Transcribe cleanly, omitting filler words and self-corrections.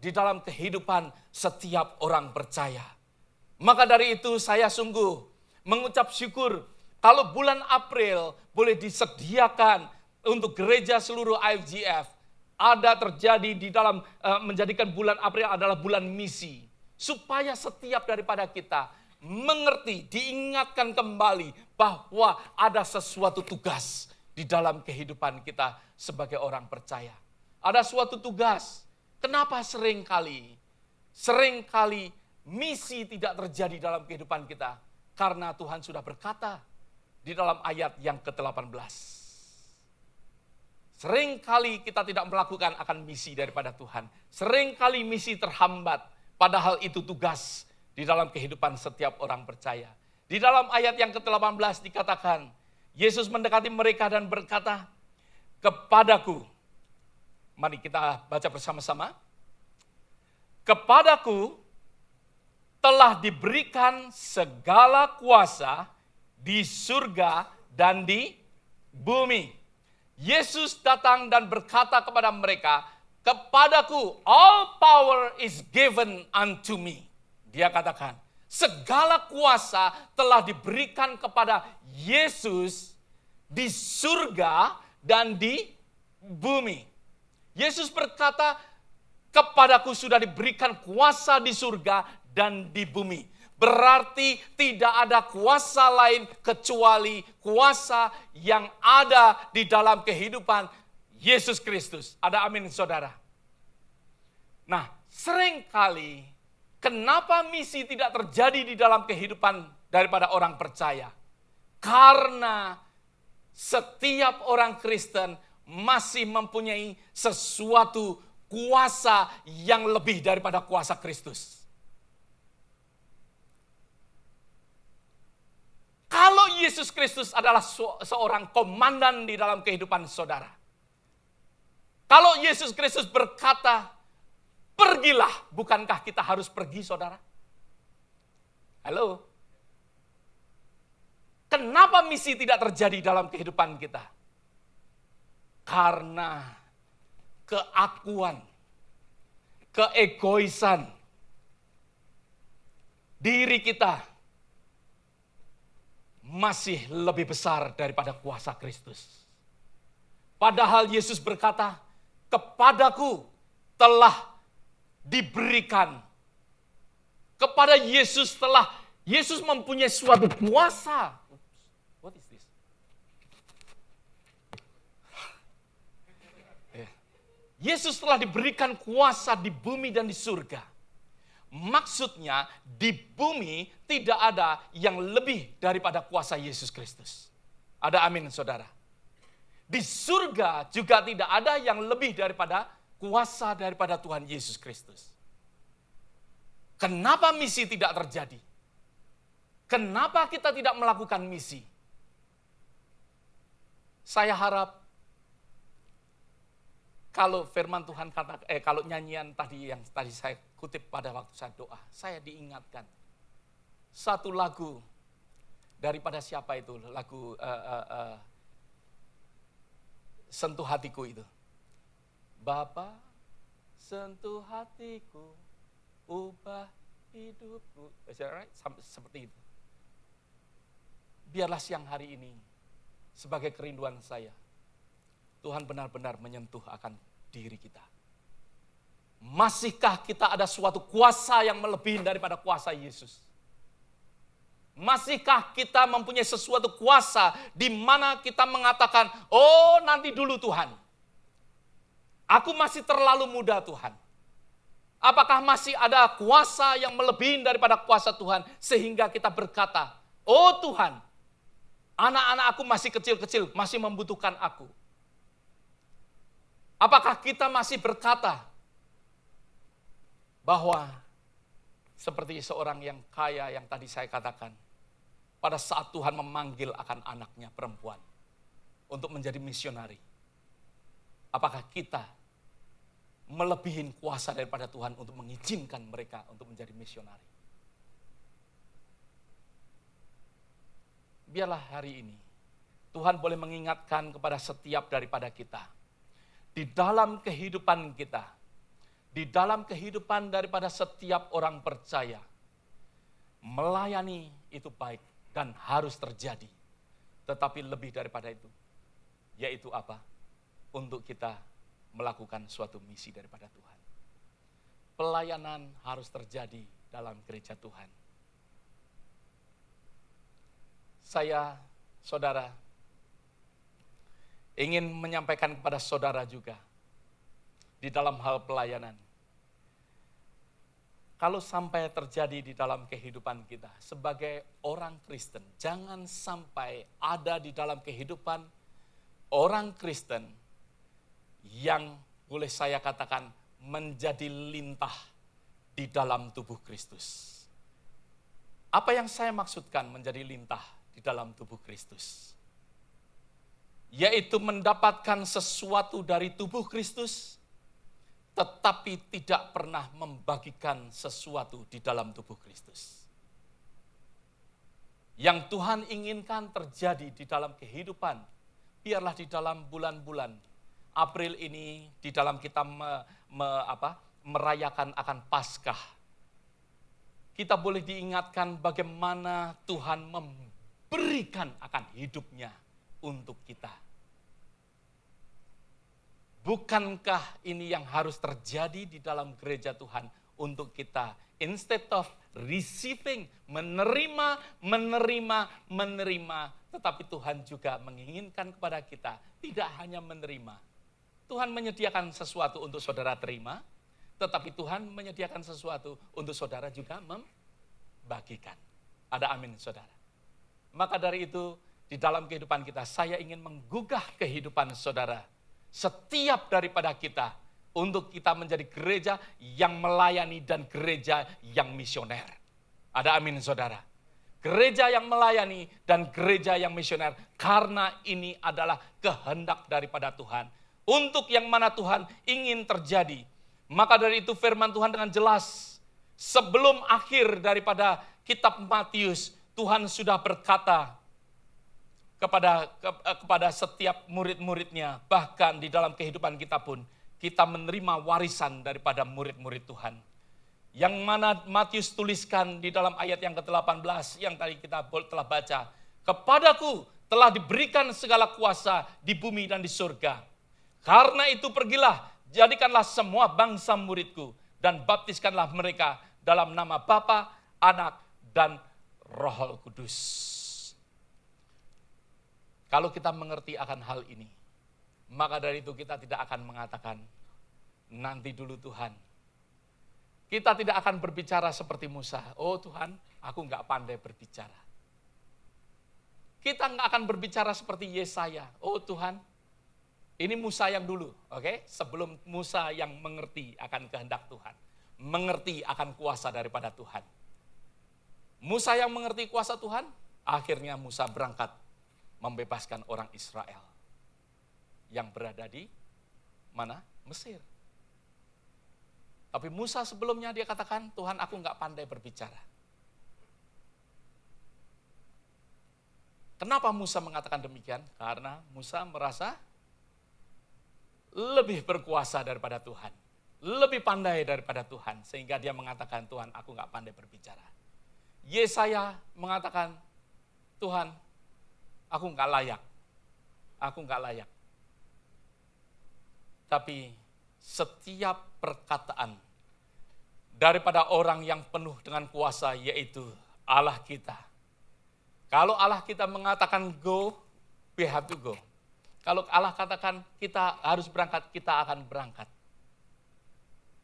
di dalam kehidupan setiap orang percaya. Maka dari itu saya sungguh mengucap syukur kalau bulan April boleh disediakan untuk gereja seluruh IFGF. Ada terjadi di dalam menjadikan bulan April adalah bulan misi. Supaya setiap daripada kita mengerti, diingatkan kembali bahwa ada sesuatu tugas di dalam kehidupan kita sebagai orang percaya. Ada suatu tugas. Kenapa seringkali misi tidak terjadi dalam kehidupan kita? Karena Tuhan sudah berkata di dalam ayat yang ke-18. Seringkali kita tidak melakukan akan misi daripada Tuhan. Seringkali misi terhambat, padahal itu tugas di dalam kehidupan setiap orang percaya. Di dalam ayat yang ke-18 dikatakan, Yesus mendekati mereka dan berkata, "Kepadaku," mari kita baca bersama-sama. "Kepadaku telah diberikan segala kuasa di surga dan di bumi." Yesus datang dan berkata kepada mereka, "Kepadaku all power is given unto me." Dia katakan, segala kuasa telah diberikan kepada Yesus di surga dan di bumi. Yesus berkata, "Kepadaku sudah diberikan kuasa di surga dan di bumi." Berarti tidak ada kuasa lain kecuali kuasa yang ada di dalam kehidupan Yesus Kristus. Ada amin saudara? Nah, seringkali kenapa misi tidak terjadi di dalam kehidupan daripada orang percaya? Karena setiap orang Kristen masih mempunyai sesuatu kuasa yang lebih daripada kuasa Kristus. Kalau Yesus Kristus adalah seorang komandan di dalam kehidupan saudara. Kalau Yesus Kristus berkata, "Pergilah," bukankah kita harus pergi saudara? Halo? Kenapa misi tidak terjadi dalam kehidupan kita? Karena keakuan, keegoisan diri kita masih lebih besar daripada kuasa Kristus. Padahal Yesus berkata, "Kepadaku telah diberikan." Kepada Yesus Yesus mempunyai suatu kuasa. What is this? Yesus telah diberikan kuasa di bumi dan di surga. Maksudnya di bumi tidak ada yang lebih daripada kuasa Yesus Kristus. Ada amin saudara. Di surga juga tidak ada yang lebih daripada kuasa daripada Tuhan Yesus Kristus. Kenapa misi tidak terjadi? Kenapa kita tidak melakukan misi? Saya harap kalau firman Tuhan kalau nyanyian tadi yang tadi saya kutip pada waktu saya doa, saya diingatkan satu lagu daripada siapa itu, lagu Sentuh Hatiku itu. Bapa, sentuh hatiku, ubah hidupku. Is that right? Seperti itu. Biarlah siang hari ini sebagai kerinduan saya, Tuhan benar-benar menyentuh akan diri kita. Masihkah kita ada suatu kuasa yang melebihi daripada kuasa Yesus? Masihkah kita mempunyai sesuatu kuasa di mana kita mengatakan, "Oh, nanti dulu Tuhan. Aku masih terlalu muda Tuhan." Apakah masih ada kuasa yang melebihi daripada kuasa Tuhan sehingga kita berkata, "Oh Tuhan, anak-anak aku masih kecil-kecil, masih membutuhkan aku." Apakah kita masih berkata bahwa seperti seorang yang kaya yang tadi saya katakan, pada saat Tuhan memanggil akan anaknya perempuan untuk menjadi misionari, apakah kita melebihi kuasa daripada Tuhan untuk mengizinkan mereka untuk menjadi misionari? Biarlah hari ini Tuhan boleh mengingatkan kepada setiap daripada kita, di dalam kehidupan kita, di dalam kehidupan daripada setiap orang percaya. Melayani itu baik dan harus terjadi. Tetapi lebih daripada itu, yaitu apa? Untuk kita melakukan suatu misi daripada Tuhan. Pelayanan harus terjadi dalam gereja Tuhan. Saya, saudara, ingin menyampaikan kepada saudara juga di dalam hal pelayanan. Kalau sampai terjadi di dalam kehidupan kita sebagai orang Kristen, jangan sampai ada di dalam kehidupan orang Kristen yang boleh saya katakan menjadi lintah di dalam tubuh Kristus. Apa yang saya maksudkan menjadi lintah di dalam tubuh Kristus? Yaitu mendapatkan sesuatu dari tubuh Kristus, tetapi tidak pernah membagikan sesuatu di dalam tubuh Kristus. Yang Tuhan inginkan terjadi di dalam kehidupan, biarlah di dalam bulan-bulan April ini, di dalam kita merayakan akan Paskah, kita boleh diingatkan bagaimana Tuhan memberikan akan hidupnya untuk kita. Bukankah ini yang harus terjadi di dalam gereja Tuhan untuk kita? Instead of receiving, menerima, tetapi Tuhan juga menginginkan kepada kita tidak hanya menerima. Tuhan menyediakan sesuatu untuk saudara terima, tetapi Tuhan menyediakan sesuatu untuk saudara juga membagikan. Ada amin, saudara. Maka dari itu, di dalam kehidupan kita, saya ingin menggugah kehidupan saudara. Setiap daripada kita untuk kita menjadi gereja yang melayani dan gereja yang misioner. Ada amin, saudara. Gereja yang melayani dan gereja yang misioner, karena ini adalah kehendak daripada Tuhan. Untuk yang mana Tuhan ingin terjadi. Maka dari itu firman Tuhan dengan jelas, sebelum akhir daripada kitab Matius, Tuhan sudah berkata kepada setiap murid-muridnya, bahkan di dalam kehidupan kita pun, kita menerima warisan daripada murid-murid Tuhan. Yang mana Matius tuliskan di dalam ayat yang ke-18 yang tadi kita telah baca. Kepadaku telah diberikan segala kuasa di bumi dan di surga. Karena itu pergilah, jadikanlah semua bangsa muridku, dan baptiskanlah mereka dalam nama Bapa, Anak, dan Roh Kudus. Kalau kita mengerti akan hal ini, maka dari itu kita tidak akan mengatakan, nanti dulu Tuhan. Kita tidak akan berbicara seperti Musa, oh Tuhan, aku enggak pandai berbicara. Kita enggak akan berbicara seperti Yesaya, oh Tuhan, ini Musa yang dulu, oke? Sebelum Musa yang mengerti akan kehendak Tuhan, mengerti akan kuasa daripada Tuhan. Musa yang mengerti kuasa Tuhan, akhirnya Musa berangkat membebaskan orang Israel yang berada di mana? Mesir. Tapi Musa sebelumnya dia katakan, Tuhan aku enggak pandai berbicara. Kenapa Musa mengatakan demikian? Karena Musa merasa lebih berkuasa daripada Tuhan. Lebih pandai daripada Tuhan. Sehingga dia mengatakan, Tuhan aku enggak pandai berbicara. Yesaya mengatakan, Tuhan aku enggak layak. Aku enggak layak. Tapi setiap perkataan daripada orang yang penuh dengan kuasa, yaitu Allah kita. Kalau Allah kita mengatakan go, we have to go. Kalau Allah katakan kita harus berangkat, kita akan berangkat.